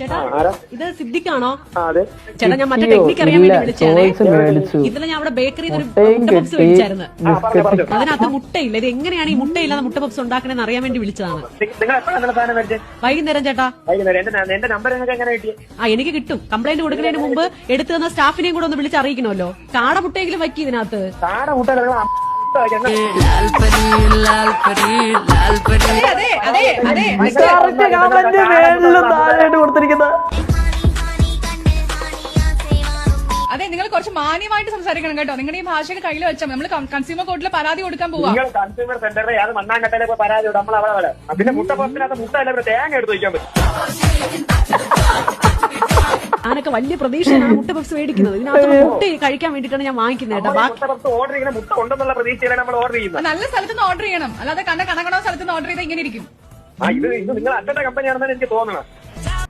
ചേട്ടാ ഇത് സിദ്ദിഖാണോ? ചേട്ടാ ഞാൻ മറ്റേ ടെക്നിക്ക് അറിയാൻ വേണ്ടി വിളിച്ചാണേ. ഇന്നലെ ഞാൻ അവിടെ ബേക്കറിയിൽ ഒരു മുട്ട പപ്സ് മേടിച്ചായിരുന്നു. അതിനകത്ത് മുട്ടയില്ല. ഇത് എങ്ങനെയാണ് ഈ മുട്ടയില്ലാതെ മുട്ട പപ്സ് ഉണ്ടാക്കണെന്ന് അറിയാൻ വേണ്ടി വിളിച്ചതാണ്. വൈകുന്നേരം ചേട്ടാ. എനിക്ക് കിട്ടും. കംപ്ലൈന്റ് കൊടുക്കുന്നതിന് മുമ്പ് എടുത്തു തന്ന സ്റ്റാഫിനെയും കൂടെ ഒന്ന് വിളിച്ച് അറിയിക്കണമല്ലോ. കാട മുട്ടയെങ്കിലും വയ്ക്കി ഇതിനകത്ത്. അതെ, നിങ്ങൾ കുറച്ച് മാന്യമായിട്ട് സംസാരിക്കണം കേട്ടോ. നിങ്ങളുടെ ഈ ഭാഷയുടെ കയ്യിൽ വെച്ചാൽ നമ്മൾ കൺസ്യൂമർ കോർട്ടിൽ പരാതി കൊടുക്കാൻ പോവാ. കൺസ്യൂമർ സെന്ററിൽ അത് മണ്ണാങ്കട്ടയിലെ പരാതി കൊടുക്കും. നമ്മൾ അവിടെ പിന്നെ മുട്ടപ്പത്തിനകത്ത് മുട്ട അല്ല തേങ്ങ എടുത്ത് വയ്ക്കാൻ പറ്റും. ഞാനൊക്കെ വലിയ പ്രതീക്ഷയാണ് മുട്ട പപ്സ് മേടിക്കുന്നത്. ഇതിനകത്ത് മുട്ട കഴിക്കാൻ വേണ്ടിയിട്ടാണ് ഞാൻ വാങ്ങിക്കുന്നത് കേട്ടോ. ഓർഡർ ചെയ്യുന്ന മുട്ട ഉണ്ടെന്നുള്ള പ്രതീക്ഷയിലാണ് നമ്മൾ ഓർഡർ ചെയ്യുന്നത്. നല്ല സ്ഥലത്ത് നിന്ന് ഓർഡർ ചെയ്യണം, അല്ലാതെ കണക്കണോ സ്ഥലത്ത് നിന്ന് ഓർഡർ ചെയ്താൽ ഇങ്ങനെ ഇരിക്കും. ഇത് നിങ്ങൾ അച്ഛന്റെ കമ്പനിയാണെന്നാണ് എനിക്ക് തോന്നുന്നത്.